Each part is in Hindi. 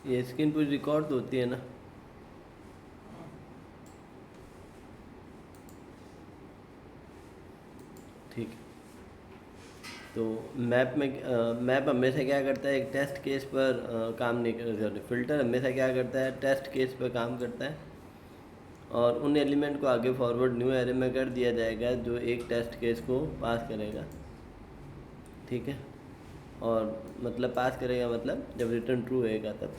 ये स्क्रीन पूरी रिकॉर्ड तो होती है ना। ठीक है, तो मैप हमेशा क्या करता है, एक टेस्ट केस पर काम नहीं कर, फिल्टर हमेशा क्या करता है, टेस्ट केस पर काम करता है और उन एलिमेंट को आगे फॉरवर्ड न्यू एरे में कर दिया जाएगा जो एक टेस्ट केस को पास करेगा। ठीक है, और मतलब पास करेगा मतलब जब रिटर्न ट्रू होएगा तब।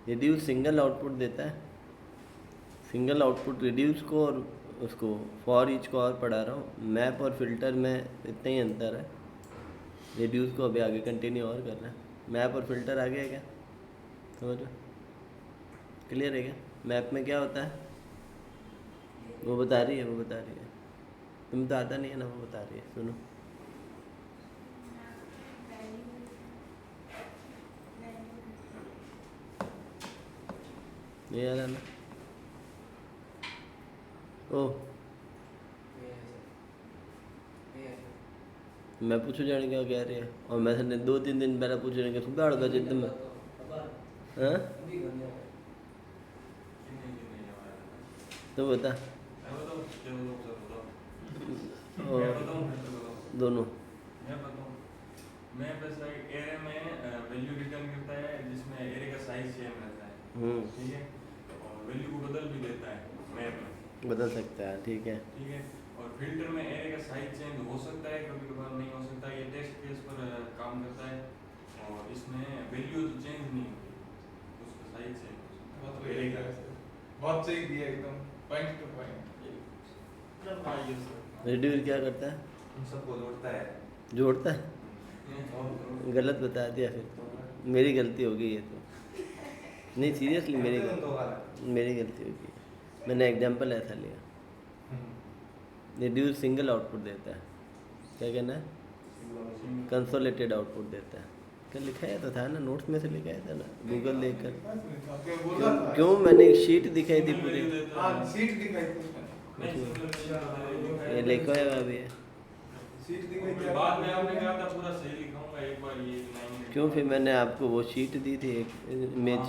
रिड्यूस सिंगल आउटपुट देता है, सिंगल आउटपुट रिड्यूस को और उसको फॉर ईच को और पढ़ा रहा हूँ। मैप और फिल्टर में इतना ही अंतर है। रिड्यूस को अभी आगे कंटिन्यू और करना है। मैप और फिल्टर आगे है क्या, समझो, क्लियर है क्या? मैप में क्या होता है, वो बता रही है, वो बता रही है, तुम तो आता नहीं है ना, वो बता रही है, सुनो। नहीं आ रहा ना? ओह, मैं पूछू जाने क्या कह रही है, और मैं 2-3 दिन पहले पूछ रहे सुबह 8 बजे तुम। हाँ, तो बता। और दोनों मैं बस एरे में वैल्यू रिटर्न करता है जिसमें एरे का साइज सेम रहता है। ठीक है, और वैल्यू को बदल भी देता है, मैप में बदल सकता है। ठीक है, ठीक है, और फिल्टर में एरे का साइज चेंज हो सकता है, कभी कभार नहीं हो सकता, ये टेस्ट केस पर काम करता है। और इसमें वैल्यू तो चेंज नहीं होती, उसका साइज चेंज हो सकता है एरे का। बहुत सही दिया एकदम, पॉइंट टू पॉइंट। रिड्यूस क्या करता है, उन सबको जोड़ता है। जोड़ता है। गलत बता दिया फिर तो, मेरी गलती हो गई है तो। नहीं सीरियसली मेरी गलती हो गई, मैंने एग्जांपल ऐसा लिया। रिड्यूस सिंगल आउटपुट देता है, क्या कहना है, कंसोलेटेड आउटपुट देता है। क्या लिखा है तो था ना, नोट्स में से लिखाया था ना, गूगल देखकर। क्यों मैंने एक शीट दिखाई थी पूरी, सीट दिखाई थी ये लिखा है अभी। सीट दिखाई थी बाद में आपने कहा था पूरा सही लिखाऊंगा एक बार ये लाइन। क्यों, फिर मैंने आपको वो शीट दी थी एक इमेज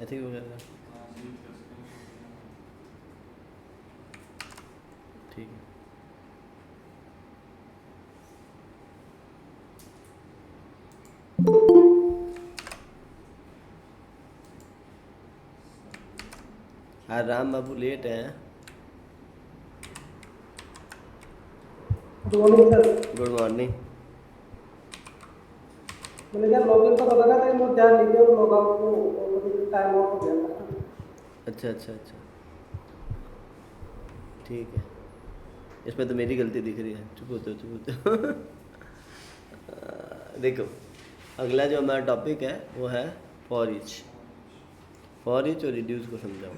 ऐसे ही वगैरह। ठीक है, आज राम बाबू लेट हैं। Good morning sir. Good morning. मैंने क्या लॉगिन तो लगा था, मैं ध्यान नहीं दिया, लॉग आउट को टाइम आउट हो गया था। अच्छा अच्छा अच्छा, ठीक है, इसमें तो मेरी गलती दिख रही है, चुप हो तो चुप हो। देखो, अगला जो हमारा टॉपिक है वो है फॉर ईच। फॉर ईच और रिड्यूस को समझाओ।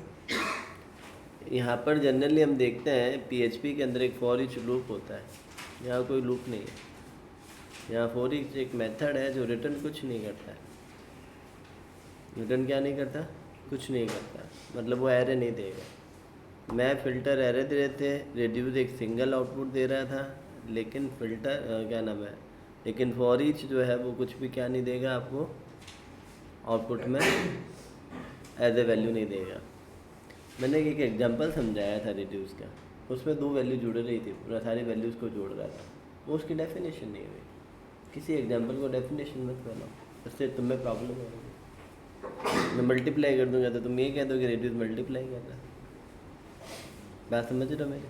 यहाँ पर जनरली हम देखते हैं पीएचपी के अंदर एक फॉर ईच लूप होता है, यहाँ कोई लूप नहीं है। यहाँ फॉर ईच एक मेथड है जो रिटर्न कुछ नहीं करता है। रिटर्न क्या नहीं करता, कुछ नहीं करता, मतलब वो एरे नहीं देगा। मैं फ़िल्टर एरे दे रहे थे, रिड्यूस एक सिंगल आउटपुट दे रहा था, लेकिन फ़िल्टर क्या नाम है, लेकिन फॉर ईच जो है वो कुछ भी क्या नहीं देगा आपको, आउटपुट में एज ए वैल्यू नहीं देगा। मैंने एक एग्जांपल समझाया था रिड्यूस का, उसमें 2 वैल्यू जुड़ रही थी, पूरा सारी वैल्यूज़ को जोड़ रहा था, वो उसकी डेफिनेशन नहीं हुई। किसी एग्जांपल को डेफिनेशन मत बनाओ, उससे तुम्हें प्रॉब्लम होगी। मैं मल्टीप्लाई कर दूंगा तो तुम ये कह दो कि रिड्यूस मल्टीप्लाई कर रहा है। बात समझ रहे हो मेरी?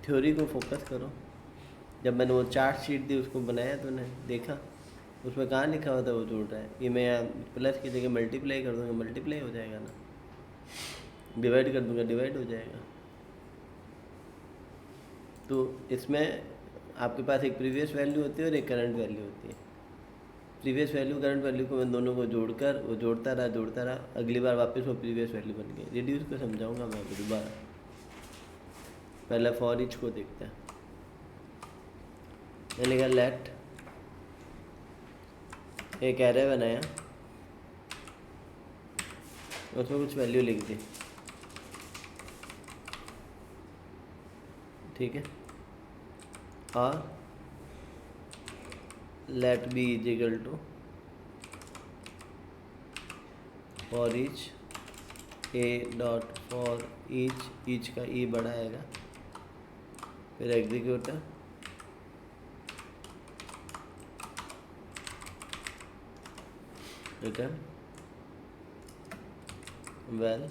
थ्योरी को फोकस करो। जब मैंने वो चार्ट शीट दी उसको बनाया तो ने देखा उसमें कहाँ लिखा हुआ था वो जोड़ रहा है, ये मैं यहाँ प्लस की जगह मल्टीप्लाई कर दूंगा, मल्टीप्लाई हो जाएगा ना, डिवाइड कर दूंगा डिवाइड हो जाएगा। तो इसमें आपके पास एक प्रीवियस वैल्यू होती है और एक करंट वैल्यू होती है। प्रीवियस वैल्यू करंट वैल्यू को मैं दोनों को जोड़कर वो जोड़ता रहा, अगली बार वापस वो प्रीवियस वैल्यू बन गई। रिड्यूस को समझाऊंगा मैं अभी दोबारा, पहले फॉर ईच को देखते हैं। मैंने कहा लेट, एक एरे बनाया, उसमें कुछ वैल्यू लिख दी, ठीक है, और let B is equal to for each A dot for each का ई बड़ा आएगा, फिर executor return well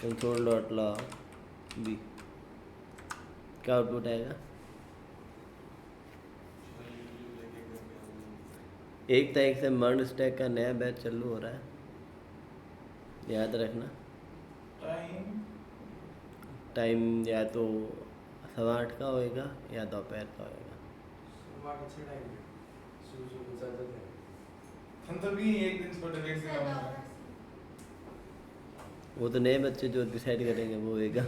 console dot log B, क्या आउटपुट आएगा? एक तारीख से मर्ज स्टैक का नया बैच चालू हो रहा है, याद रखना। टाइम या तो 8:15 का होएगा या दोपहर का होएगा। हम तो भी एक दिन छोटे देख से वो तो नए बच्चे जो डिसाइड करेंगे वो होएगा।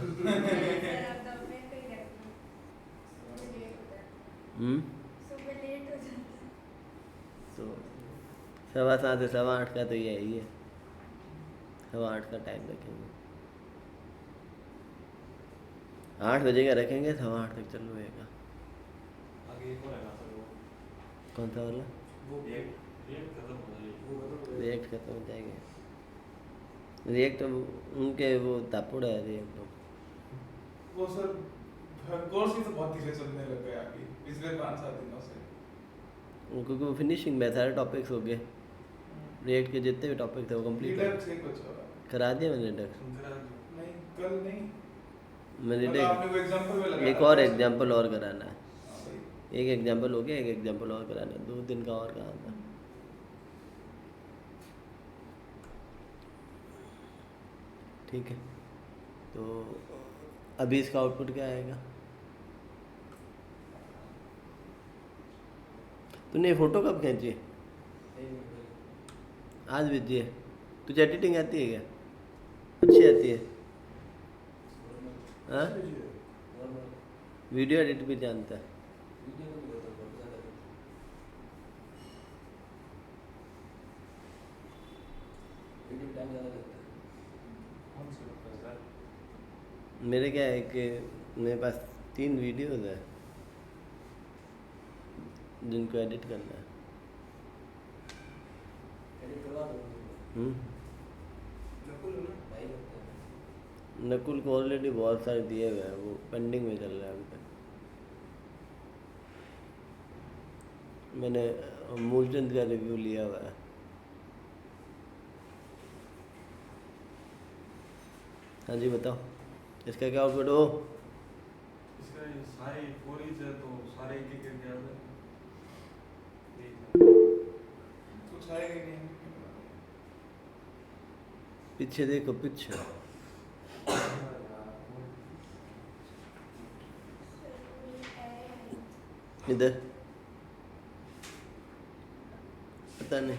तो 7:15 से 8:15 का तो यही है, 8:15 का टाइम रखेंगे, 8 बजे का रखेंगे, 8:15 तक चालू होएगा। आगे एक और है ना सर, वो कौन सा वाला? वो रिएक्ट खत्म हो जाएगी। रिएक्ट खत्म हो जाएंगे। रिएक्ट उनके वो तापुड़ है रिएक्ट। वो सर कोर्स ही तो बहुत धीरे चलने लग गया अभी पिछले 5-7 दिनों से, क्योंकि वो फिनिशिंग में सारे टॉपिक्स हो गए, रिएक्ट के जितने भी टॉपिक थे वो कंप्लीट रिडक्स से कुछ हो रहा करा दिया मैंने रिडक्स। नहीं, कल नहीं, मैंने मतलब आपने वो एग्जांपल में लगाया एक और एग्जांपल और कराना है, हाँ भाई। एक एग्जांपल हो गया, एक एग्जांपल और कराना है, 2 दिन का और काम था। ठीक है, तो अभी इसका आउटपुट क्या आएगा? तूने फोटो कब खींची? आज भेजी है? तुझे एडिटिंग आती है क्या? अच्छी आती है? हाँ, वीडियो एडिट भी जानता है? मेरे क्या है कि मेरे पास 3 वीडियोज़ है जिनको एडिट करना है। नकुल को ऑलरेडी बहुत सारे दिए हुए हैं, वो पेंडिंग में चल रहा है अभी तक। मैंने मूलचंद का रिव्यू लिया हुआ है। हाँ जी बताओ, इसका क्या आउटपुट हो? इसका ये सारे 4 ईच है तो सारे एक एक करके आता है। कुछ आएगा ही नहीं। पीछे देखो, पीछे इधर, पता नहीं।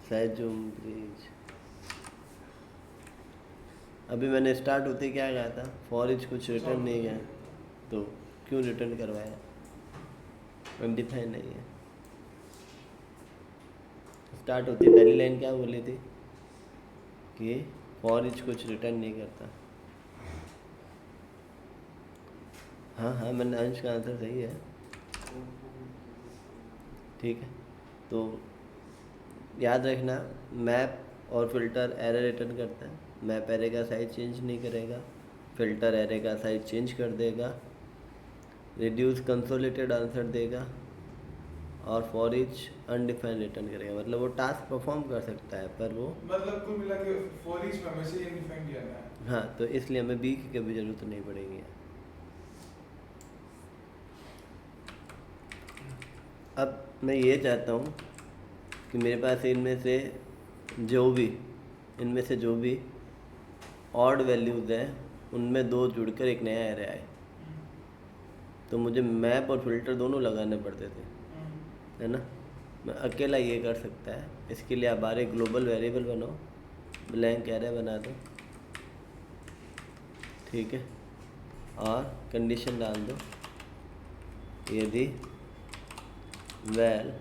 शायद जो ब्रिज अभी मैंने स्टार्ट होते क्या कहा था, फॉर ईच कुछ रिटर्न नहीं गया, तो क्यों रिटर्न करवाया? अनडिफाइन नहीं है। स्टार्ट होती पहली लाइन क्या बोली थी कि फॉर ईच कुछ रिटर्न नहीं करता। हाँ हाँ, मैंने अंश का आंसर सही है। ठीक है, तो याद रखना, मैप और फिल्टर एरे रिटर्न करता है। मैप एरे का साइज चेंज नहीं करेगा, फिल्टर एरे का साइज चेंज कर देगा, रिड्यूस कंसोलिडेटेड आंसर देगा, और फॉर ईच अनडिफाइंड रिटर्न करेगा। मतलब वो टास्क परफॉर्म कर सकता है पर वो मतलब कुल मिला के फॉर ईच में हमेशा ये डिफाइन किया गया है। हाँ, तो इसलिए हमें बी की कभी ज़रूरत नहीं पड़ेगी। अब मैं ये चाहता हूँ कि मेरे पास इनमें से जो भी ऑड वैल्यूज़ हैं उनमें 2 जुड़कर एक नया एरे आए। तो मुझे मैप और फिल्टर दोनों लगाने पड़ते थे, है ना। मैं अकेला ये कर सकता है। इसके लिए आप बाहर एक ग्लोबल वेरिएबल बनाओ, ब्लैंक एरे बना दो, ठीक है, और कंडीशन डाल दो, यदि वैल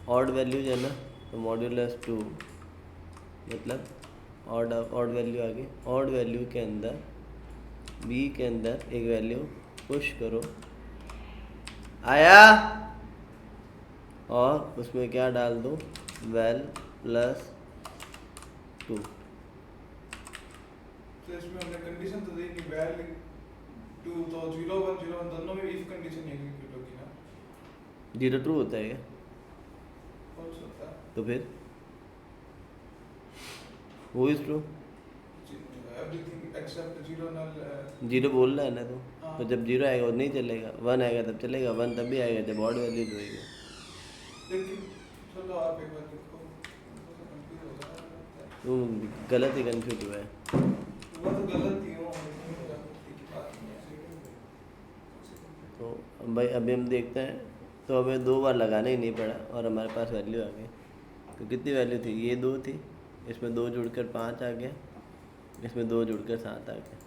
ऑड वैल्यूज है ना तो मॉड्यूलस 2 मतलब ऑड वैल्यू आ गई। ऑड वैल्यू के अंदर बी के अंदर एक वैल्यू पुश करो, आया, और उसमें क्या डाल दो, वैल प्लस 2। तो इसमें हमने कंडीशन तो दी कि वैल 2 तो 0 1 0 1 दोनों में इफ कंडीशन एग्जीक्यूट होगी ना। 0 ट्रू होता है क्या? हो सकता है तो फिर वो इज ट्रू। एवरीथिंग एक्सेप्ट 0 नल 0 बोल रहा है ना तो हाँ। तो जब 0 आएगा वो नहीं चलेगा, 1 आएगा तब चलेगा। 1 तब भी आएगा जब ऑड वैल्यू होएगी। लेकिन चलो आप एक बार देखो, कंफ्यूज हो गया। तुम गलत ही कंफ्यूज हुआ है। वो तो गलत ही हो, की बात नहीं है। तो भाई अभी हम देखते हैं, तो हमें 2 बार लगाना ही नहीं पड़ा और हमारे पास वैल्यू आ गई। तो कितनी वैल्यू थी? ये 2 थी, इसमें 2 जुड़कर 5 आ गया, इसमें 2 जुड़कर 7 आ गया।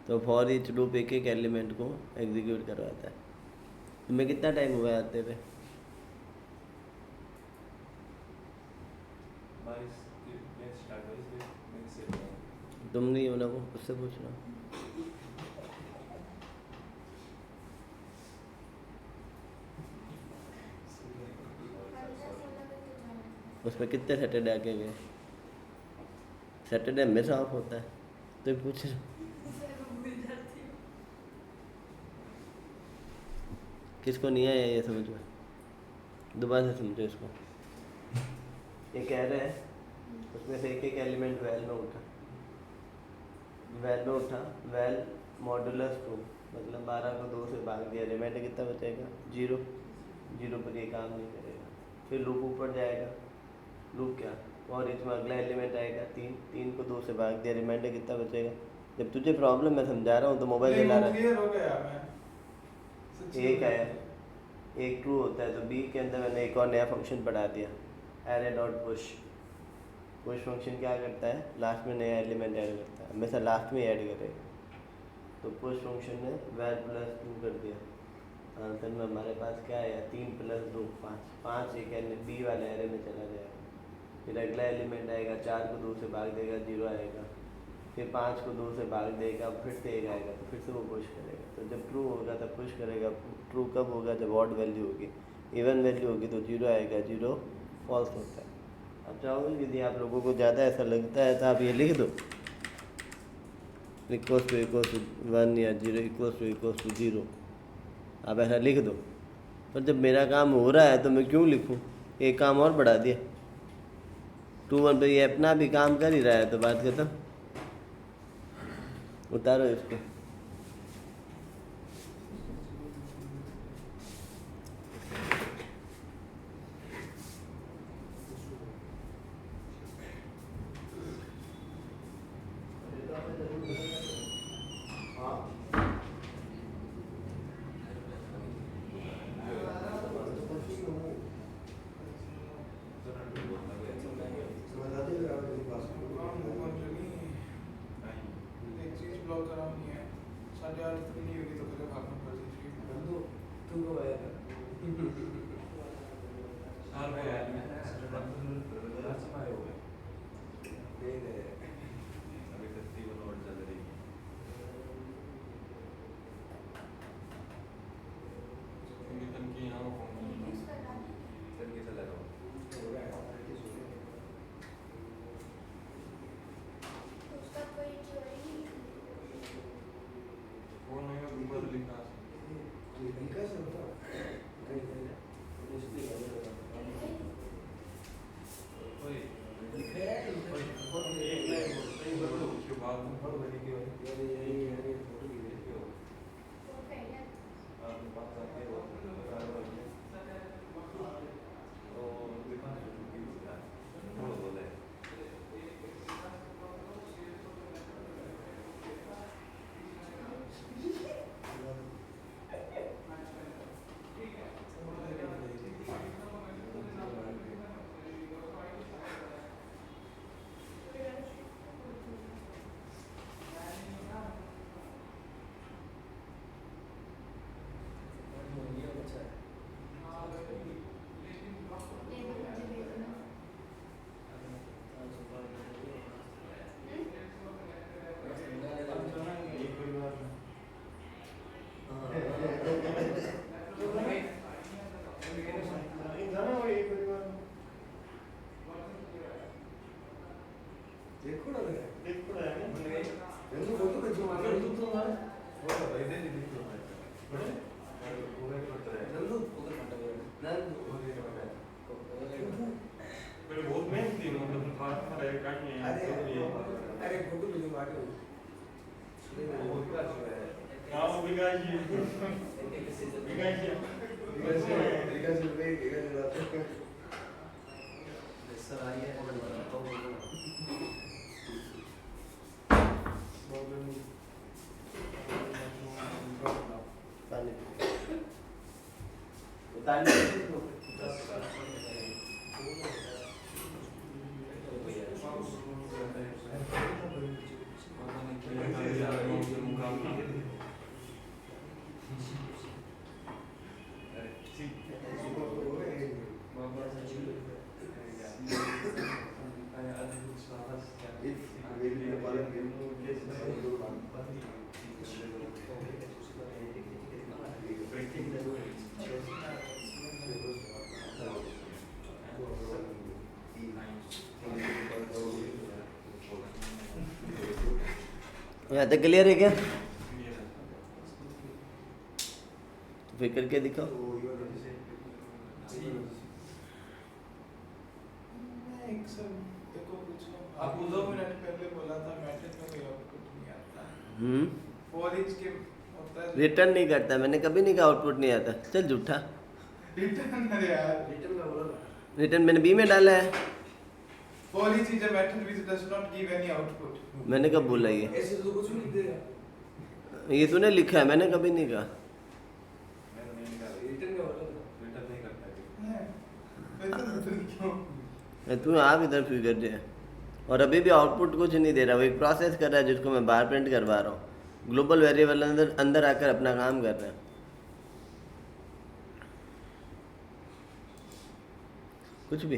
तो फॉर ईच लूप एक एक एलिमेंट को एग्जीक्यूट करवाता है। तुम्हें कितना टाइम हुआ है आते हुए? 22 के बैच स्टार्ट हुई, इसलिए मैं से तुम नहीं हो ना, वो उससे पूछना। उसमें कितने सैटरडे आके गए? सैटरडे हमेशा ऑफ होता है, तो पूछ रहा। किसको नहीं आया ये समझ में? दोबारा से समझो इसको। ये कह रहे हैं उसमें से एक एक एलिमेंट वैल में उठा, वैल में उठा, वैल मॉडुलस 2 मतलब 12 को 2 से भाग दिया, रिमाइंडर कितना बचेगा? 0। 0 पर ये काम नहीं करेगा। फिर लूप ऊपर जाएगा, लूप क्या, और इसमें अगला एलिमेंट आएगा 3, 3 को 2 से भाग दिया, रिमाइंडर कितना बचेगा? जब तुझे प्रॉब्लम मैं समझा रहा हूँ तो मोबाइल चला रहा है। क्लियर हो गया मैं सच्ची एक हो है, गया। एक ट्रू होता है, तो बी के अंदर मैंने एक और नया फंक्शन बढ़ा दिया, array dot push. Push function क्या करता है? लास्ट में नया एलिमेंट ऐड करता है, हमेशा लास्ट में ऐड करेगा। तो पुश फंक्शन ने वैल प्लस 2 कर दिया। आंसर में हमारे पास क्या आया? 3 + 2 5। 5 एक बी वाले एरे में चला जाएगा। फिर अगला एलिमेंट आएगा, 4 को 2 से भाग देगा, 0 आएगा। फिर 5 को 2 से भाग देगा, फिर से 1 आएगा, तो फिर से वो पुश करेगा। तो जब ट्रू होगा तब पुश करेगा। ट्रू कब होगा? जब ऑड वैल्यू होगी। इवन वैल्यू होगी तो 0 आएगा, 0 फॉल्स होता है। अब चाहोगे यदि आप लोगों को ज़्यादा ऐसा लगता है तो आप ये लिख दो, इक्वल्स टू 1 या 0 = 0। आप ऐसा लिख दो। पर जब मेरा काम हो रहा है तो मैं क्यों लिखूं? एक काम और बढ़ा दिया। 2 1 पे ये अपना भी काम कर ही रहा है, तो बात खत्म। उतारो इसको। एक चीज ब्लॉक करानी है, 8:30 तक नहीं होगी तो मुझे भागना पड़ेगा। साल में यार मैं अभी तकरीबन और चल रही है। नितिन की यहाँ वो कौन है? चल के चला जाओ। फोन में ऊपर लिखा है। कोई एक लाइन उसके बाद में पानी उतारने यहाँ तक क्लियर है क्या? तो फिर करके दिखाओ। आपको 2 मिनट पहले बोला था मैट्रिक्स में कोई आउटपुट नहीं आता। फॉर ईच के होता है रिटर्न नहीं करता, मैंने कभी नहीं कहा आउटपुट नहीं आता। चल झूठा। रिटर्न। अरे यार रिटर्न मैंने बी में डाला है। For each is a method which does not give any output. मैंने कब बोला ये? ऐसे तो कुछ नहीं देगा। ये तूने लिखा है, मैंने कभी नहीं कहा। रिटर्न का बोला था। तू आप इधर फिर कर रहे हैं और अभी भी आउटपुट कुछ नहीं दे रहा। वो एक प्रोसेस कर रहा है जिसको मैं बाहर प्रिंट करवा रहा हूँ। ग्लोबल वेरिएबल अंदर आकर अपना काम कर रहा है। कुछ भी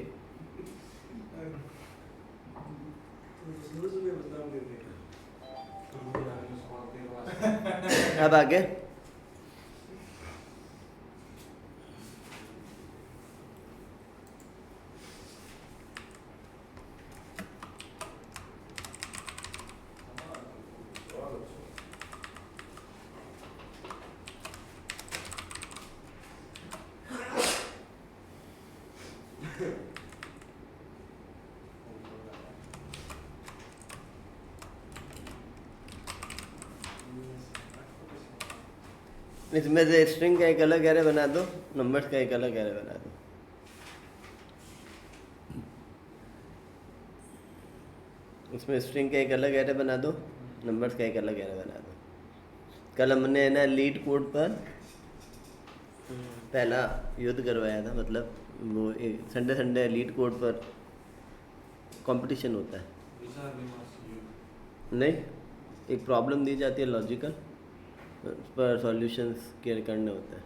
अब आगे इसमें से स्ट्रिंग का एक अलग एरे बना दो, नंबर्स का एक अलग एरे बना दो। इसमें स्ट्रिंग का एक अलग एरे बना दो, नंबर्स का एक अलग एरे बना दो। कल हमने ना लीड कोड पर पहला युद्ध करवाया था, मतलब वो संडे लीड कोड पर कंपटीशन होता है। नहीं, एक प्रॉब्लम दी जाती है लॉजिकल, उस पर सॉल्यूशंस करने होता है।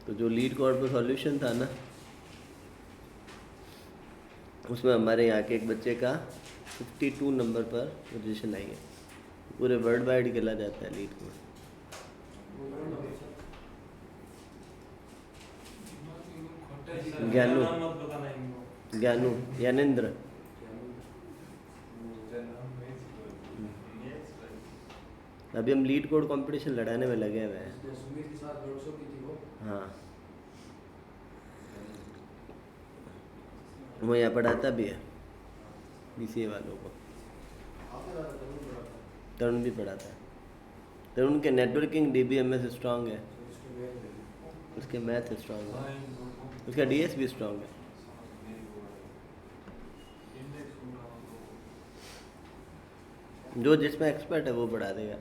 तो जो लीड कोड पर सॉल्यूशन था ना, उसमें हमारे यहाँ के एक बच्चे का 52 नंबर पर पोजीशन आई है। पूरे वर्ल्ड वाइड खेला जाता है लीड कोड। ज्ञानू ज्ञानेंद्र। अभी हम लीड कोड कंपटीशन लड़ाने में लगे हुए हैं। सुमित के साथ वर्कशॉप की थी वो। हाँ, वो यहाँ पढ़ाता भी है BCA वालों को। तरुण भी पढ़ाता है। तरुण के नेटवर्किंग DBMS स्ट्रांग है, उसके मैथ स्ट्रांग है, उसका DS भी स्ट्रांग है। जो जिसमें एक्सपर्ट है वो पढ़ा देगा।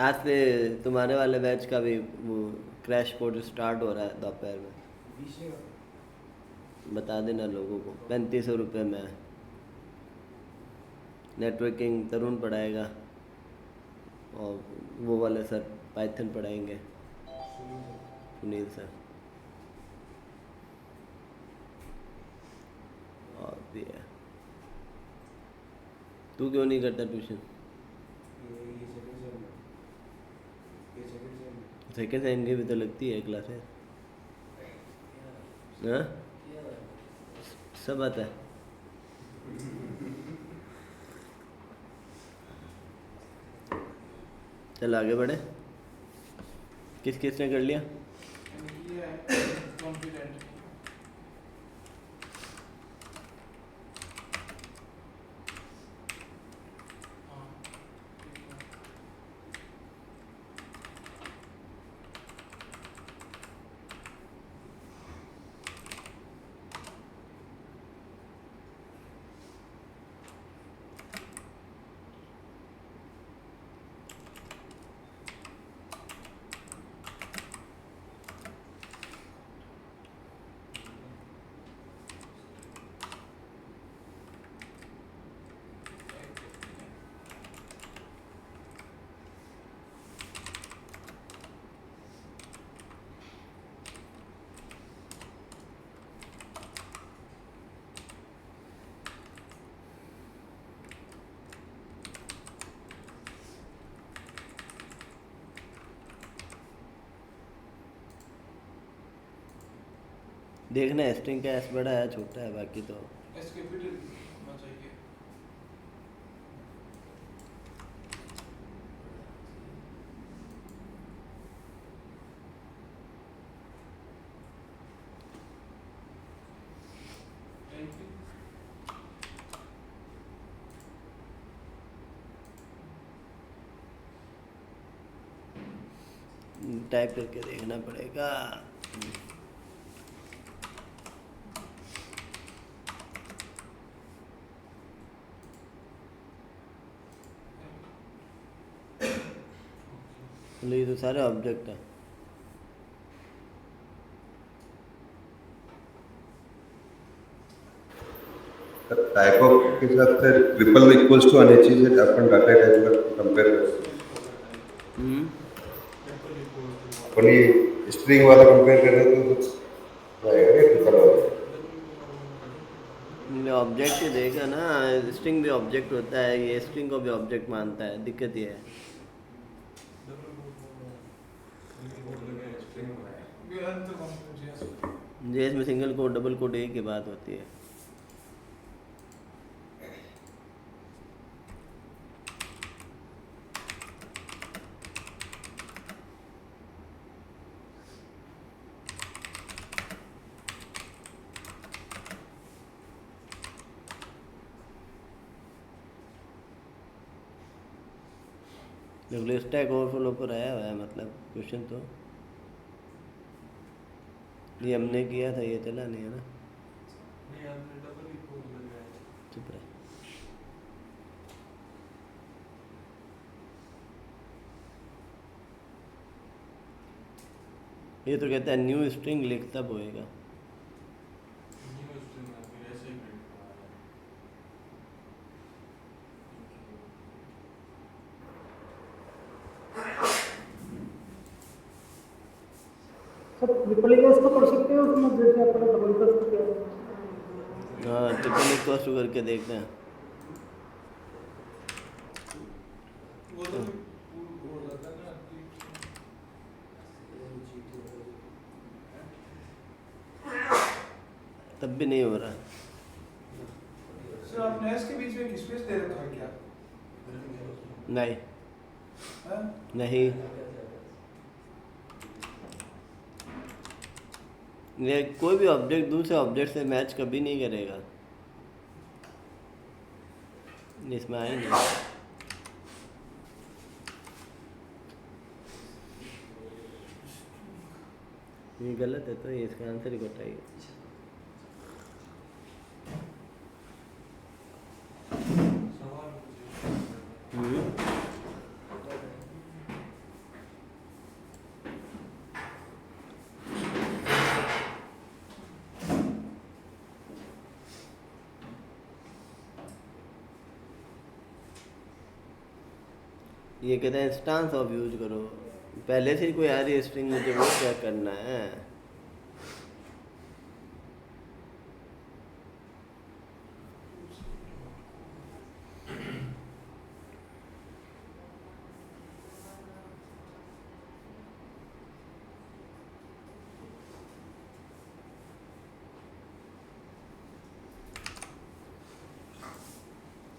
आज से तुम्हारे वाले बैच का भी वो क्रैश कोर्स स्टार्ट हो रहा है दोपहर में। बता देना लोगों को, 3500 रुपये में है। नेटवर्किंग तरुण पढ़ाएगा और वो वाले सर पाइथन पढ़ाएंगे, सुनील सर। और भी है। तू क्यों नहीं करता ट्यूशन? सेकेंड सेम की भी तो लगती है क्लास है। हाँ, सब आता है। चल आगे बढ़े। किस किस ने कर लिया? कॉन्फिडेंट। देखना स्ट्रिंग का एस बड़ा है छोटा है, बाकी तो एस कैपिटल होना चाहिए। टाइप करके देखना पड़ेगा। मतलब ये तो सारे ऑब्जेक्ट है। टाइप ऑफ के साथ फिर ट्रिपल इक्वल्स टू अनेक चीजें अपन डाटा टाइप का कंपेयर कर अपनी स्ट्रिंग वाला कंपेयर कर रहे हैं तो आएगा ट्रिपल वाला। ऑब्जेक्ट ही देगा ना, स्ट्रिंग भी ऑब्जेक्ट होता है, ये स्ट्रिंग को भी ऑब्जेक्ट मानता है, दिक्कत ये है। ये अंतर कॉम्प्लेक्स जेएस में सिंगल कोड डबल कोड एक ही बात होती है। स्टैक ओवरफ्लो पर आया हुआ है, मतलब क्वेश्चन तो ये हमने किया था, ये चला नहीं है ना। चुप रहे। ये तो कहता है न्यू स्ट्रिंग लिख तब होएगा। सर ट्रिपल इक्वल्स तो कर सकते हो उसमें, जैसे अपने डबल इक्वल्स किया है। हाँ ट्रिपल इक्वल्स टू करके देखते हैं। वो तो हो जाता है ना कि तब भी नहीं हो रहा। सर आपने एस के बीच में एक स्पेस दे रखा है क्या? नहीं हाँ? नहीं, ये कोई भी ऑब्जेक्ट दूसरे ऑब्जेक्ट से मैच कभी नहीं करेगा, इसमें आए नहीं। ये गलत है तो ये इसका आंसर ही बताइए। ये कहते हैं इंस्टांस ऑफ यूज करो, पहले से ही कोई आ रही है स्ट्रिंग, मुझे वो क्या करना है।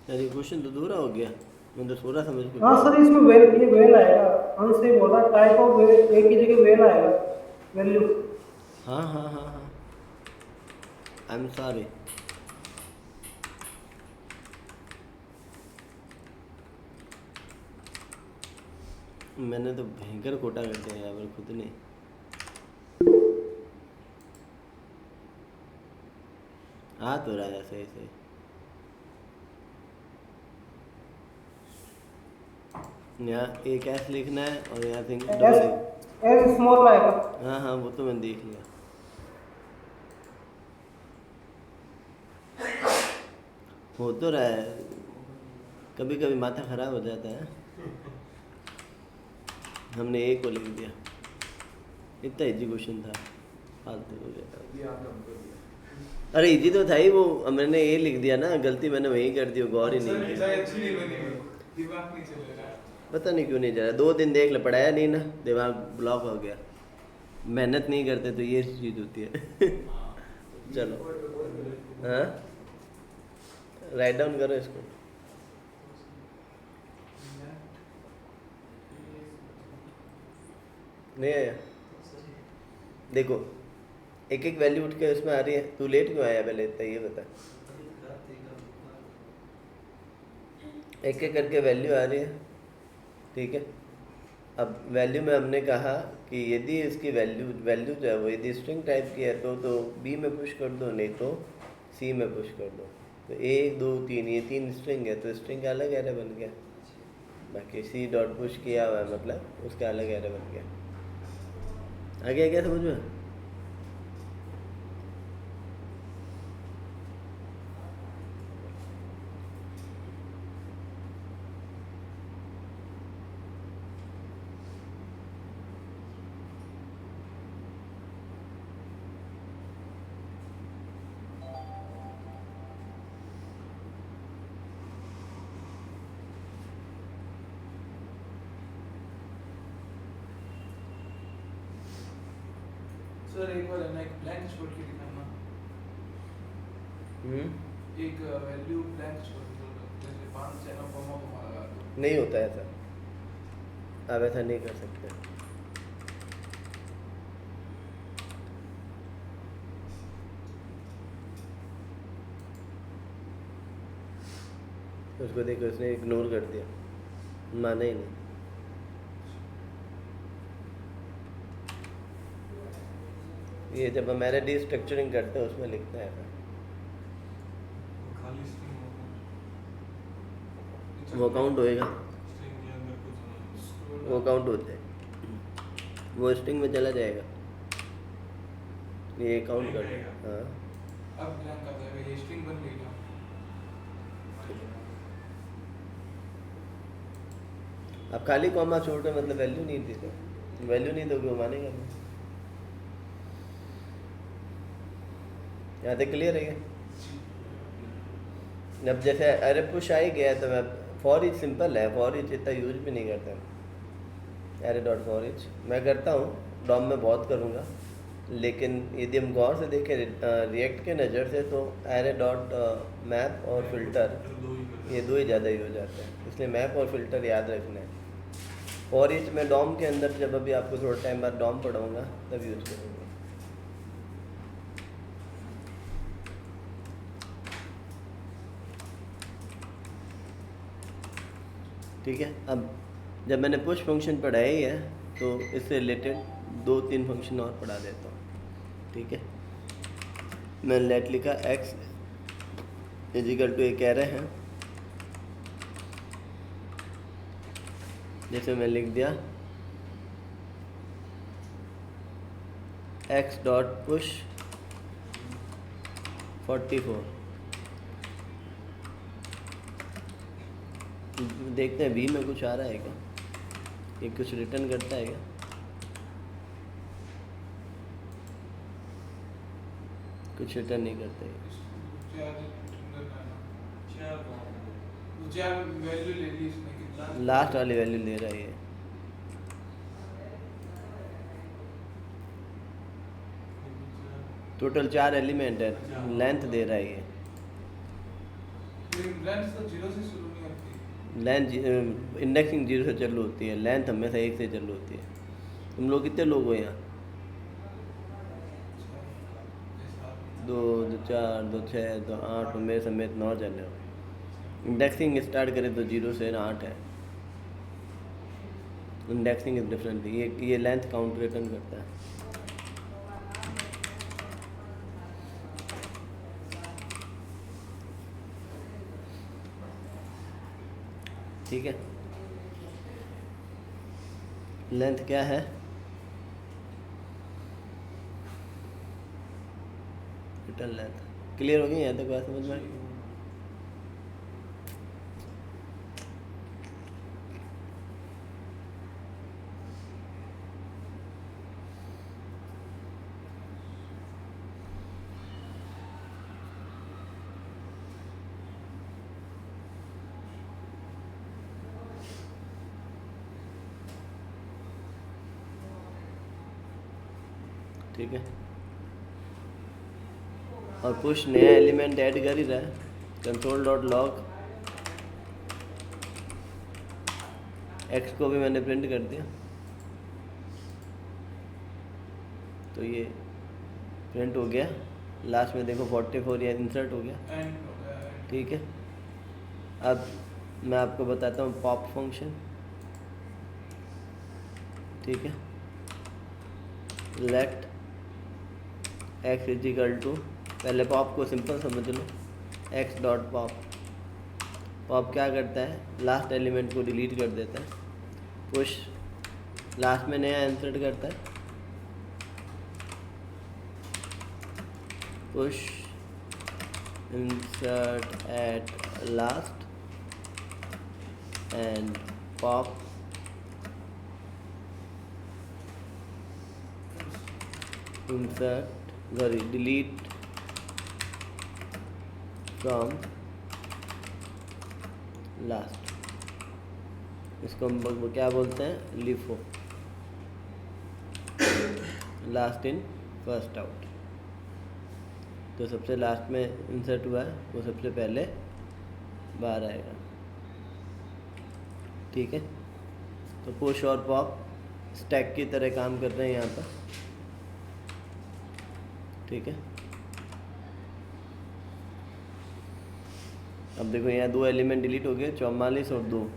यार ये क्वेश्चन तो दूर हो गया, मैं तो थोड़ा समझ के। हाँ सर इसमें वेल, ये वेल आएगा, हम से बोला टाइप ऑफ वेल, एक ही जगह वेल आएगा वैल्यू। हाँ हाँ हाँ हाँ, आई एम सॉरी। मैंने तो भयंकर कोटा कर दिया यहाँ पर खुद ने। आ तो रहा है सही सही। यहाँ एक एस लिखना है और यहाँ थिंक एस स्मॉल आएगा। हाँ हाँ वो तो मैंने देख लिया। हो तो रहा है, कभी कभी माथा खराब हो जाता है। हमने एक को लिख दिया, इतना इजी क्वेश्चन था, फालतू हो गया। अरे इजी तो था ही वो, मैंने ये लिख दिया ना, गलती मैंने वही कर दी, गौर ही नहीं सर की। डिजाइन अच्छी नहीं बनी हुई, दिमाग नहीं चल रहा है। पता नहीं क्यों नहीं जा रहा, 2 दिन देख ले, पढ़ाया नहीं ना, दिमाग ब्लॉक हो गया। मेहनत नहीं करते तो ये चीज़ होती है। चलो हाँ राइट डाउन करो इसको। नहीं आया देखो एक एक वैल्यू उठ के उसमें आ रही है। तू लेट क्यों आया पहले इतना ये बता। एक एक करके वैल्यू आ रही है ठीक है। अब वैल्यू में हमने कहा कि यदि इसकी वैल्यू जो है वो यदि स्ट्रिंग टाइप की है तो बी में पुश कर दो, नहीं तो सी में पुश कर दो। तो 1 2 3 ये 3 स्ट्रिंग है तो स्ट्रिंग का अलग एरे बन गया। बाकी सी डॉट पुश किया हुआ है मतलब उसका अलग एरे बन गया। आ गया क्या समझ में? सर एक बार है ना एक ब्लैंक छोड़ के दिखाना, एक वैल्यू ब्लैंक छोड़ के जैसे 5 से ना कॉमा लगा दो। नहीं होता ऐसा, आप ऐसा नहीं कर सकते। उसको देखो उसने इग्नोर कर दिया, माना ही नहीं। ये जब हमारे डिस्ट्रक्चरिंग करते हैं उसमें लिखता है ऐसा। खाली स्ट्रिंग वो काउंट होएगा, स्ट्रिंग के अंदर कुछ नहीं। वो काउंट हो जाएगा, वो स्ट्रिंग में चला जाएगा, ये काउंट कर जाएगा। हाँ अब ब्लैंक आ जाएगा, ये स्ट्रिंग बन गई ना। अब खाली कॉमा छोड़ के मतलब वैल्यू नहीं दी तो वैल्यू नहीं दोगे वो मानेगा नहीं। यहाँ तक क्लियर है क्या? अब जैसे अरे पुश आ ही गया तो मैं फॉर ईच सिंपल है, फॉर ईच इतना यूज भी नहीं करता। अरे डॉट फॉर ईच मैं करता हूँ, डॉम में बहुत करूँगा, लेकिन यदि हम गौर से देखें रिएक्ट के नज़र से तो अरे डॉट मैप और फिल्टर ये दो ही ज़्यादा यूज आते हैं, इसलिए मैप और फिल्टर याद रखना है। फॉर ईच मैं डॉम के अंदर जब अभी आपको थोड़ा टाइम बाद डॉम पढ़ाऊँगा तब यूज करूँगा। ठीक है। अब जब मैंने पुश फंक्शन पढ़ाई है तो इससे रिलेटेड 2-3 फंक्शन और पढ़ा देता हूँ। ठीक है, मैंने लेट लिखा x इजिकल टू एक एरे है, जैसे मैं लिख दिया x डॉट पुश 44। देखते हैं बी में कुछ आ रहा है क्या, ये कुछ रिटर्न करता है क्या? कुछ रिटर्न नहीं करता है। चार वैल्यू ले ली इसने, कितना लास्ट वाली वैल्यू ले रहा है ये। टोटल 4 एलिमेंट है, लेंथ दे रहा है ये। लेकिन लेंथ तो 0 से शुरू नहीं होती। लेंथ इंडेक्सिंग 0 से चालू होती है, लेंथ हमेशा 1 से चालू होती है। तुम लोग कितने लोग हो यहाँ? 2 2 4 2 6 2 8 मेरे समेत 9 जने हो। इंडेक्सिंग स्टार्ट करें तो 0 से 8 है। इंडेक्सिंग इज डिफरेंट, ये लेंथ काउंट रिटर्न करता है। ठीक है, लेंथ क्या है? रिटर्न लेंथ क्लियर हो गई? यहाँ तक बात समझ में आई? ठीक है, और पुश नया एलिमेंट ऐड कर ही रहा है। कंसोल डॉट लॉग एक्स को भी मैंने प्रिंट कर दिया, तो ये प्रिंट हो गया। लास्ट में देखो 44 या इंसर्ट हो गया, एंड हो गया है। ठीक है। अब मैं आपको बताता हूँ पॉप फंक्शन, ठीक है। Let X is equal to, पहले पॉप को सिंपल समझ लो, एक्स डॉट पॉप। पॉप क्या करता है, लास्ट एलिमेंट को डिलीट कर देता है। पुश लास्ट में नया इंसर्ट करता है। Push insert at last and pop insert delete from last. इसको हम क्या बोलते हैं, LIFO, last in first out. तो सबसे लास्ट में इंसर्ट हुआ है वो सबसे पहले बाहर आएगा, ठीक है। तो पुश और पॉप स्टैक की तरह काम कर रहे हैं यहाँ पर, ठीक है। अब देखो यहाँ 2 एलिमेंट डिलीट हो गए, 44 और 2,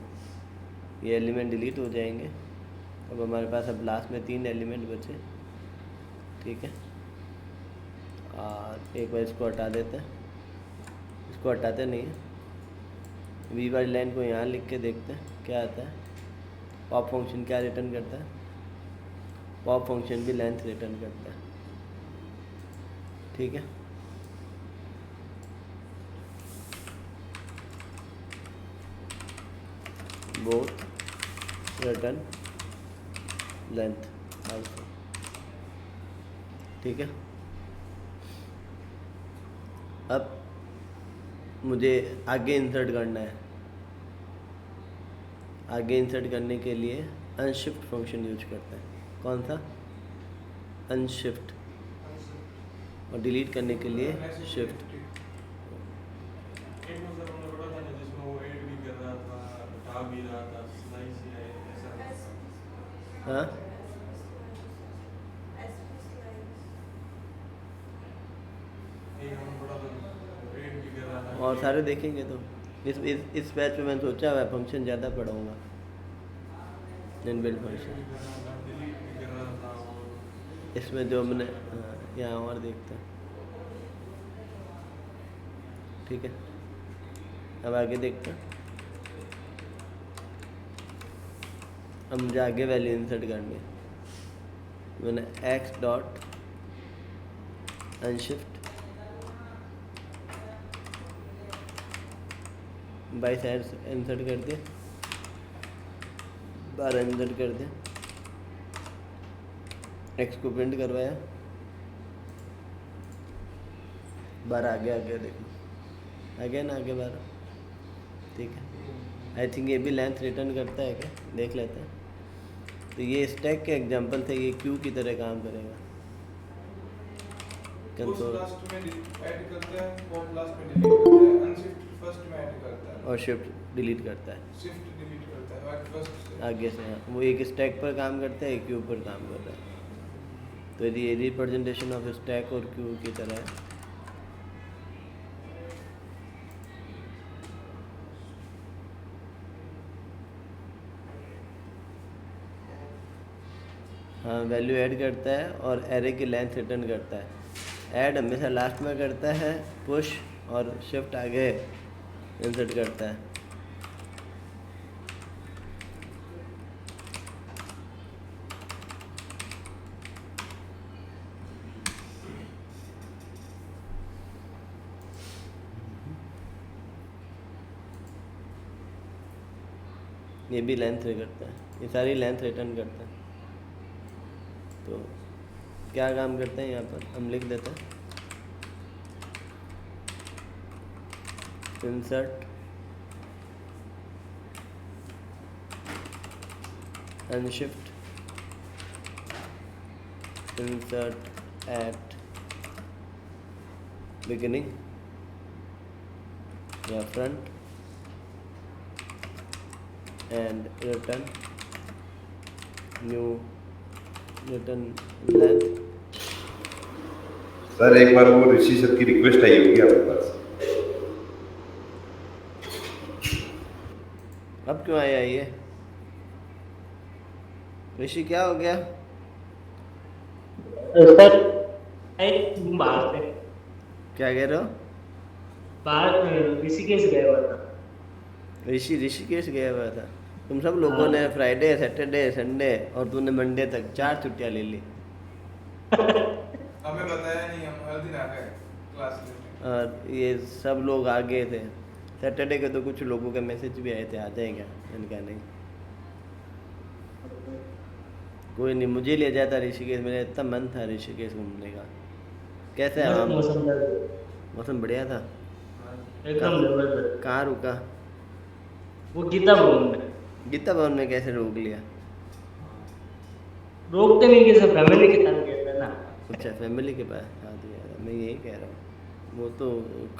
ये एलिमेंट डिलीट हो जाएंगे। अब हमारे पास अब लास्ट में 3 एलिमेंट बचे, ठीक है। और एक बार इसको हटा देते हैं, इसको हटाते नहीं है। वी वाली लाइन को यहाँ लिख के देखते हैं क्या आता है। पॉप फंक्शन क्या रिटर्न करता है, पॉप फंक्शन भी लेंथ रिटर्न करता है, ठीक है। बोथ रिटर्न लेंथ आल्सो, ठीक है। अब मुझे आगे इंसर्ट करना है। आगे इंसर्ट करने के लिए अनशिफ्ट फंक्शन यूज करते हैं। कौन सा, अनशिफ्ट। और डिलीट करने के लिए शिफ्ट। एक मतलब हमने पढ़ा था ना जिसमें वो ऐड भी कर रहा था, हटा भी रहा था, स्लाइस या ऐसा। हाँ एक हमने पढ़ा था वो ऐड भी कर रहा था। और सारे देखेंगे तो इस बैच पे मैंने सोचा हुआ है फंक्शन ज़्यादा पढ़ाऊँगा, इनबिल्ट फंक्शन। डिलीट भी कर रहा था और इसमें जो मैंने यहाँ और देखते हैं, ठीक है। अब आगे देखते हैं। अब मुझे आगे वैल्यू इंसर्ट करनी है। मैंने x dot unshift by side insert कर दिया, 12 इंसर्ट कर दिया, एक्स को प्रिंट करवाया, 12 आगे आगे देखो, आगे ना आगे 12, ठीक है। आई थिंक ये भी लेंथ रिटर्न करता है क्या, देख लेते हैं। तो ये स्टैक के एग्जांपल थे, ये क्यू की तरह काम करेगा। पुश कंसोल लास्ट में ऐड करता है, पॉप लास्ट में डिलीट करता है, अनशिफ्ट फर्स्ट में ऐड करता है और शिफ्ट डिलीट करता है शिफ्ट डिलीट करता है और फर्स्ट से आगे से। हाँ, वो एक स्टैक पर काम करता है, एक क्यू पर काम कर रहा है। तो ये रिप्रेजेंटेशन ऑफ स्टैक और क्यू की तरह है। हाँ, वैल्यू ऐड करता है और एरे की लेंथ रिटर्न करता है। ऐड हमेशा लास्ट में करता है, पुश और शिफ्ट आगे इंसर्ट करता है। ये भी लेंथ करता है, ये सारी लेंथ रिटर्न करता है। तो क्या काम करते हैं यहाँ पर हम लिख देते हैं, insert unshift insert at beginning या front end return new return length. Sir एक बार वो ऋषि सर की रिक्वेस्ट आई होगी आपके पास। अब क्यों आया ये ऋषि, क्या हो गया? सर बाहर से क्या कह रहे हो? बाहर ऋषिकेश गया हुआ था। ऋषिकेश गया हुआ था। तुम सब लोगों ने फ्राइडे सैटरडे संडे और तूने मंडे तक 4 छुट्टियां ले ली। हमें बताया नहीं, हम हर दिन आ गए क्लास में। और ये सब लोग आ गए थे। सैटरडे के तो कुछ लोगों के मैसेज भी आए थे, आ जाए क्या? मैंने कहा नहीं, कोई नहीं, मुझे ले जाता ऋषिकेश। मेरा इतना मन था ऋषिकेश घूमने का। कैसे है वहाँ? मौसम मौसम बढ़िया था। एकदम जबरदस्त। कहाँ रुका? वो गीता भवन में। गीता भवन में कैसे रोक लिया? रोकते नहीं कि सब फैमिली के साथ गए थे ना। अच्छा, फैमिली के पास साथ गया था। मैं यही कह रहा हूँ, वो तो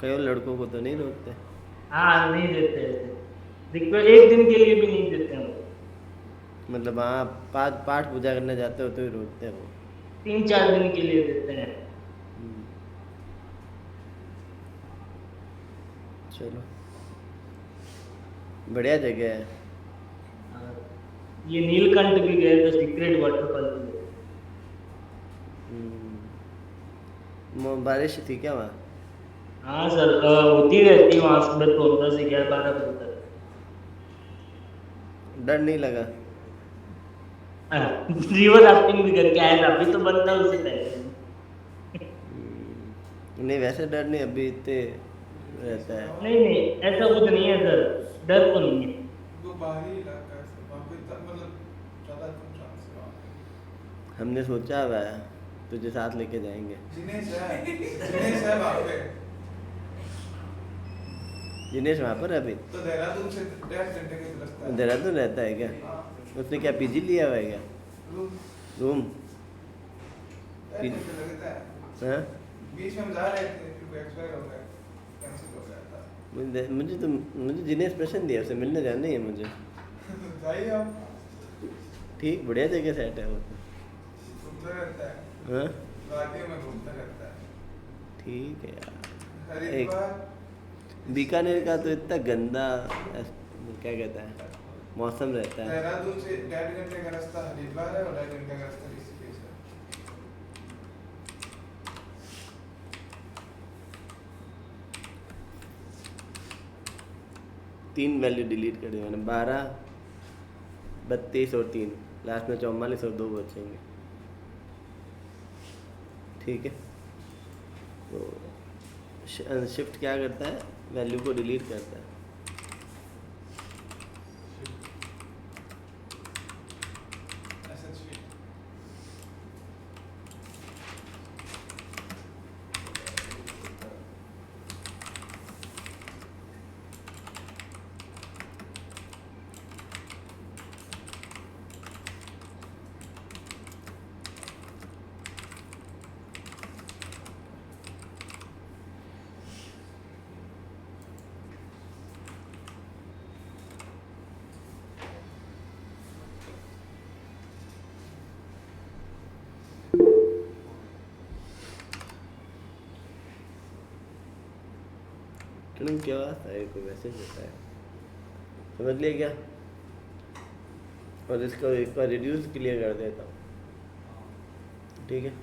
कई लड़कों को तो नहीं रोकते। हाँ नहीं देते ऐसे, एक दिन के लिए भी नहीं देते हैं। मतलब हाँ, पाठ पूजा करने जाते हो तो ही रोकते हैं वो। 3-4 दिन के लिए देते हैं। चलो, बढ़िया जगह है। ये नीलकंठ भी गए थे, सीक्रेट वाटरफॉल भी गए। बारिश थी क्या वहाँ? हाँ सर, होती रहती है वहाँ सुबह 14 से 11-12 बजे तक। डर नहीं लगा? रिवर राफ्टिंग भी करके आए थे, अभी तो बनता है उसे पहले। नहीं, वैसे डर नहीं, अभी इतने रहता है। नहीं ऐसा कुछ नहीं है सर, डर तो नहीं है। वो बाहरी इलाका है सर, वहाँ पे मतलब ज़्यादा कम चांस है वहाँ पे। हमने सोचा हुआ है तुझे साथ लेके जाएंगे। जिनेश है वहाँ पे। जिनेश वहाँ पर अभी तो देहरादून से 1.5 घंटे का रास्ता है। देहरादून रहता है क्या? हाँ, उसने क्या पीजी लिया हुआ है क्या? रूम? 1.5 घंटे लगता है। हाँ, बीच में हम जा रहे थे, फिर एक्सपायर हो गया, कैंसिल हो गया था। मुझे जिनेश पसंद है, उससे मिलने जाना ही है मुझे। जाइए आप, ठीक, बढ़िया जगह सेट है वो। घूमता रहता है, हाँ वादियों में घूमता रहता है। ठीक है यार। हरिद्वार बीकानेर का तो इतना गंदा क्या कहता है मौसम रहता है। देहरादून से 1.5 घंटे का रास्ता हरिद्वार है और 2.5 घंटे का रास्ता ऋषिकेश है। 3 वैल्यू डिलीट कर दी मैंने, 12, 32 और 3, लास्ट में 44 और 2 बचेंगे। ठीक है, तो शिफ्ट क्या करता है? वैल्यू को डिलीट करता है। SH तुम क्या है, कोई मैसेज होता है, समझ लिया क्या? और इसको एक बार रिड्यूस क्लियर कर देता हूँ, ठीक है?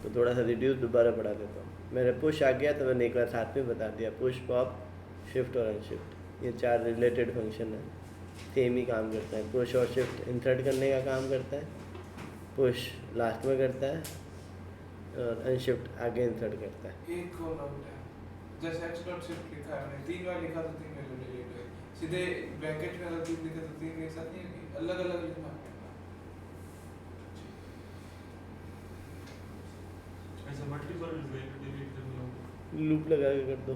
तो थोड़ा सा रिड्यूस दोबारा बढ़ा देता हूँ। मेरे पुश आ गया तो मैंने एक बार साथ में बता दिया, पुश, पॉप, शिफ्ट और अनशिफ्ट, ये 4 रिलेटेड फंक्शन है, सेम ही काम करता है। पुश और शिफ्ट इंसर्ट करने का काम करता है, पुश लास्ट में करता है और अनशिफ्ट आगे इंसर्ट करता है। एक और आउट है, जैसे x डॉट शिफ्ट लिखा है मैंने 3 बार लिखा तो 3 वैल्यू डिलीट हुई। सीधे ब्रैकेट में अगर 3 लिखे तो 3 एक साथ नहीं होगी, अलग-अलग लिखना पड़ेगा। ऐसे मल्टीपल वैल्यू डिलीट करनी होगी। लूप लगा के कर दो।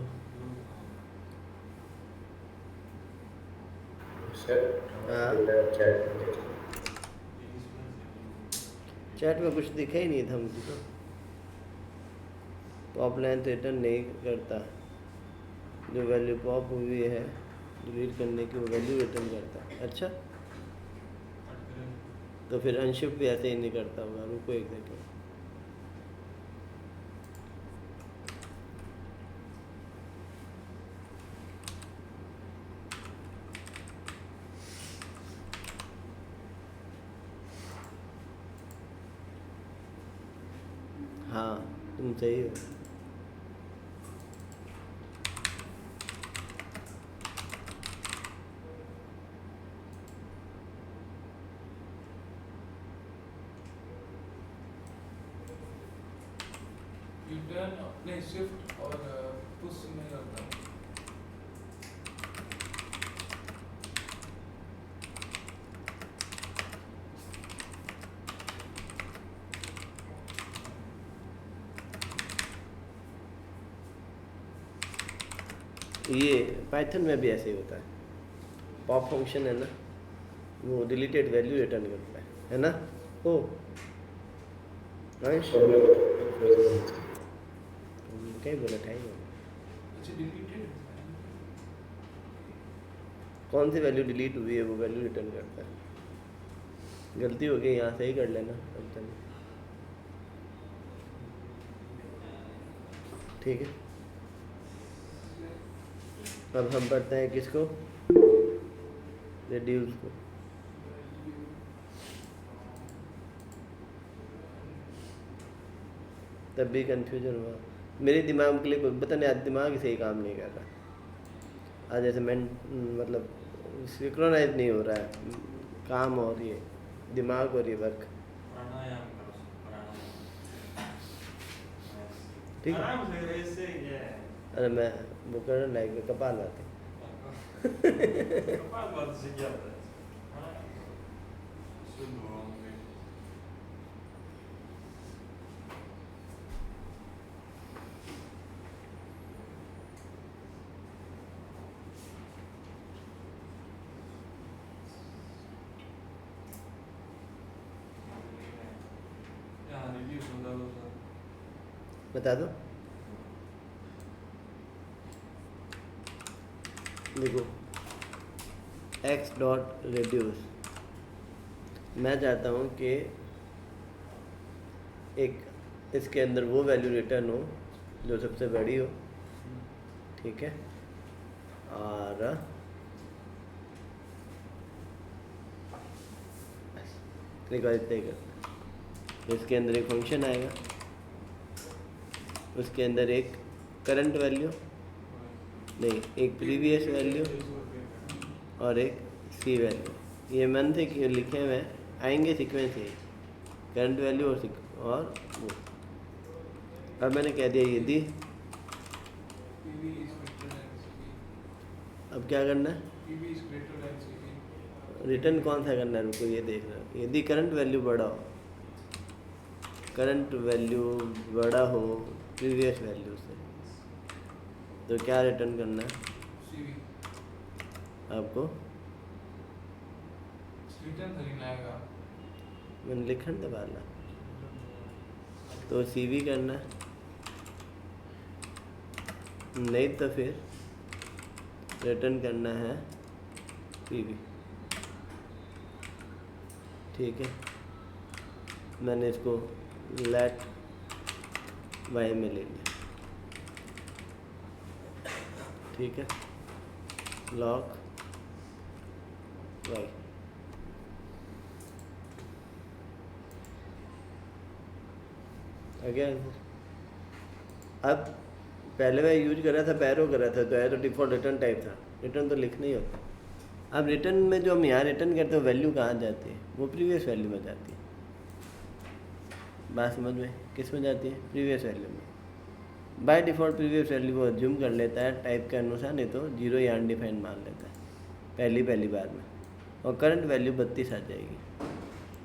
चैट में कुछ दिखा ही नहीं था मुझे तो। पॉप लेंथ रिटर्न नहीं करता, जो वैल्यू पॉप हुई है डिलीट करने की वो वैल्यू रिटर्न करता है। अच्छा, तो फिर अनशिफ्ट भी ऐसे ही नहीं करता होगा। रुको एक सेकेंड, हाँ तुम सही हो। रिटर्न अपने शिफ्ट और पुश में करता हूँ। ये पाइथन में भी ऐसे ही होता है। पॉप फंक्शन है ना, वो डिलीटेड वैल्यू रिटर्न करता है ना। ओ राइट, क्या बोला था ये? अच्छा डिलीटेड कौन सी वैल्यू डिलीट हुई है वो वैल्यू रिटर्न करता है। गलती हो गई, यहाँ सही कर लेना। ठीक है, अब हम पढ़ते हैं किसको, रेड्यूस को। तब भी कंफ्यूजन हुआ मेरे दिमाग के लिए, कोई पता नहीं, आज दिमाग ही सही काम नहीं कर रहा। आज ऐसे मतलब सिंक्रोनाइज नहीं हो रहा है काम, और ये दिमाग और ये वर्क। प्राणायाम करो, प्राणायाम। ठीक है, आराम से, इससे क्या है? अरे मैं वो कर लाइक कपालभाति। कपालभाति से क्या होता है? हाँ, शुद्ध होंगे। यहाँ रिड्यूस होता है तो बता दो, देखो एक्स डॉट रेड्यूस, मैं चाहता हूँ कि एक इसके अंदर वो वैल्यू रिटर्न हो जो सबसे बड़ी हो, ठीक है। और इतना ही करना, इसके अंदर एक फंक्शन आएगा, उसके अंदर एक करंट वैल्यू नहीं, एक प्रीवियस वैल्यू और एक सी वैल्यू। ये मन थे कि लिखे हुए आएंगे सीक्वेंस ही, करंट वैल्यू और वो। अब मैंने कह दिया ये दी, PV is greater than CV, अब क्या करना है, PV is greater than CV. Return कौन सा करना है। रुको ये देख रहा हूँ, यदि करंट वैल्यू बड़ा हो, करंट वैल्यू बड़ा हो प्रीवियस वैल्यू से, तो क्या रिटर्न करना है सीवी आपको। रिटर्न करना आएगा। मैंने लिखन दबाना, तो CV करना है, नहीं तो फिर रिटर्न करना है PV। ठीक है, मैंने इसको लेट y में ले लिया, ठीक है, लॉक y। आगे अब पहले मैं यूज कर रहा था, पैरो कर रहा था, तो है तो डिफ़ॉल्ट रिटर्न टाइप था, रिटर्न तो लिखना ही होता। अब रिटर्न में जो हम यहाँ रिटर्न करते हैं वैल्यू कहाँ जाती है, वो प्रीवियस वैल्यू में जाती है। बात समझ में, किस में जाती है, प्रीवियस वैल्यू में। बाय डिफ़ॉल्ट प्रीवियस वैल्यू को अज्यूम कर लेता है टाइप के अनुसार, नहीं तो 0 या अनडिफाइंड मान लेता है पहली बार में, और करंट वैल्यू 32 आ जाएगी।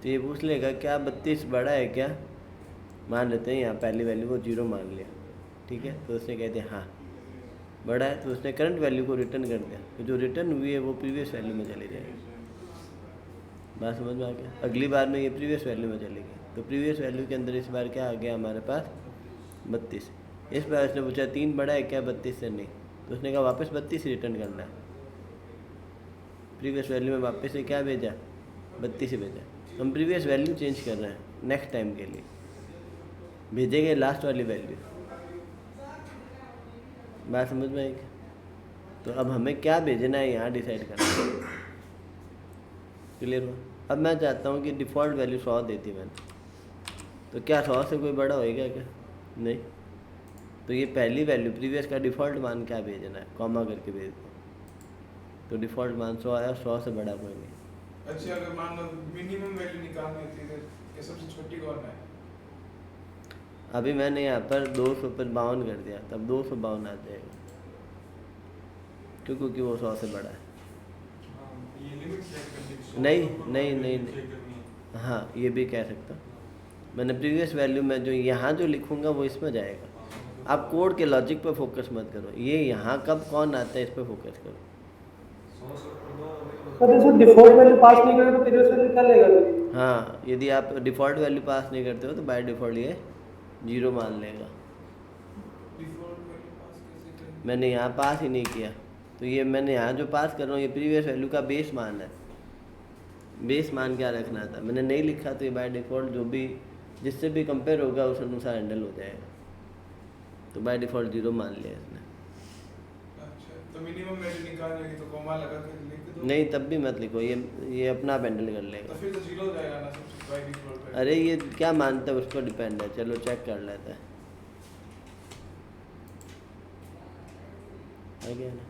तो ये पूछ लेगा क्या 32 बड़ा है क्या, मान लेते हैं यहाँ पहली वैल्यू को 0 मान लिया, ठीक है, तो उसने कहते हैं हाँ बड़ा है, तो उसने करंट वैल्यू को रिटर्न कर दिया, तो जो रिटर्न हुई है वो प्रीवियस वैल्यू में चली जाएगी। बात समझ में आ गया। अगली बार में ये प्रीवियस वैल्यू में चली गई, तो प्रीवियस वैल्यू के अंदर इस बार क्या आ गया हमारे पास 32। इस बार उसने पूछा 3 बड़ा है क्या 32 से नहीं, तो उसने कहा वापस 32 रिटर्न करना है। प्रीवियस वैल्यू में वापस से क्या भेजा 32 ही भेजा। हम प्रीवियस वैल्यू चेंज कर रहे हैं नेक्स्ट टाइम के लिए, भेजेंगे लास्ट वाली वैल्यू। बात समझ में आई क्या? तो अब हमें क्या भेजना है यहाँ डिसाइड करना है। क्लियर हुआ? अब मैं चाहता हूँ कि डिफ़ॉल्ट वैल्यू 100 देती मैंने, तो क्या 100 से कोई बड़ा होएगा क्या? नहीं। तो ये पहली वैल्यू प्रीवियस का डिफ़ॉल्ट मान क्या भेजना है, कॉमा करके भेज दो, तो डिफ़ॉल्ट मान 100 आया, 100 से बड़ा कोई नहीं। अच्छा अगर मान लो मिनिमम वैल्यू निकालनी होती है तो ये सबसे छोटी कौन है? अभी मैंने यहाँ पर 200 पर 52 कर दिया, तब 252 आ जाएगा क्योंकि वो 100 से बड़ा है। ये लिमिट चेक करनी नहीं। हाँ ये भी कह सकता हूँ। मैंने प्रीवियस वैल्यू में जो यहाँ जो लिखूँगा वो इसमें जाएगा। आप कोड के लॉजिक पर फोकस मत करो, ये यहाँ कब कौन आता है इस पर फोकस करो। सर जैसे डिफॉल्ट वैल्यू पास नहीं करें तो प्रीवियस वैल्यू क्या लेगा? हाँ यदि आप डिफ़ॉल्ट वैल्यू पास नहीं करते हो तो बाय डिफ़ॉल्ट ये 0 मान लेगा। डिफॉल्ट वैल्यू पास कैसे करें? मैंने यहाँ पास ही नहीं किया, तो ये मैंने यहाँ जो पास कर रहा हूँ ये प्रीवियस वैल्यू का बेस मान है। बेस मान क्या रखना था, मैंने नहीं लिखा, तो ये बाय डिफ़ॉल्ट जो भी जिससे भी कंपेयर होगा उस अनुसार हैंडल हो जाएगा। तो बाय डिफ़ॉल्ट 0 मान लिया इसने। अच्छा तो मिनिमम वैल्यू निकालनी होगी तो कॉमा लगा के लिख दो। नहीं तब भी मत लिखो, ये अपना आप हैंडल कर लेगा। तो फिर तो 0 हो जाएगा ना सबसे बाय डिफॉल्ट। अरे ये क्या मानता है उस पर डिपेंड है, चलो चेक कर लेते हैं। आ गया ना?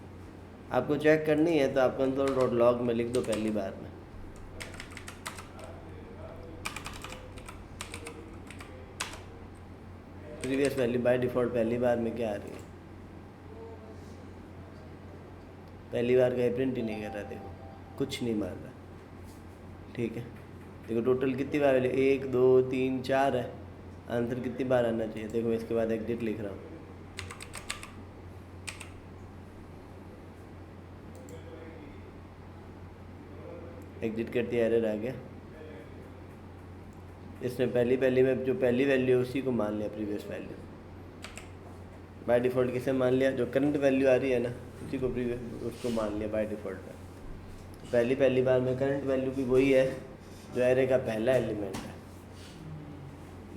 आपको चेक करनी है तो आप console.log में लिख दो पहली बार में। प्रीवियस वैल्यू बाय डिफ़ॉल्ट पहली बार में क्या आ रही है, पहली बार का प्रिंट ही नहीं कर रहा, देखो कुछ नहीं मार रहा। ठीक है, देखो टोटल कितनी बार वैल्यू 1 2 3 4 है, आंसर कितनी बार आना चाहिए। देखो इसके बाद एग्जिट लिख रहा हूँ, एग्जिट करती एरर आ गया। इसने पहली में जो पहली वैल्यू है उसी को मान लिया प्रीवियस वैल्यू। बाय डिफ़ॉल्ट किसे मान लिया, जो करंट वैल्यू आ रही है ना उसी को प्रीवियस उसको मान लिया बाय डिफ़ॉल्ट में। पहली बार में करंट वैल्यू भी वही है जो एरे का पहला एलिमेंट है।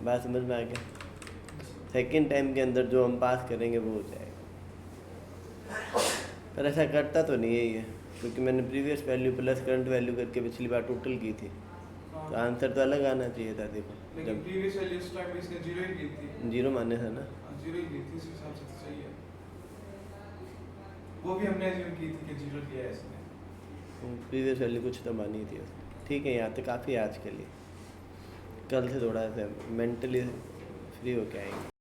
बात समझ में आ गया? सेकेंड टाइम के अंदर जो हम पास करेंगे वो हो जाएगा, पर ऐसा करता तो नहीं है ये, क्योंकि मैंने previous value plus current value करके पिछली बार टोटल की थी, तो आंसर तो अलग आना चाहिए था। देखो लेकिन जब प्रीवियस वैल्यू उस टाइम इसने 0 ही ली थी। 0 माने था ना, 0 ही ली थी, इस हिसाब से तो सही है। वो भी हमने एज्यूम की थी कि 0 लिया है इसने। प्रीवियस वैल्यू कुछ तो मानी थी उसने। ठीक है, यहाँ तक काफ़ी आज के लिए, कल से थोड़ा सा मेंटली फ्री होके आएंगे।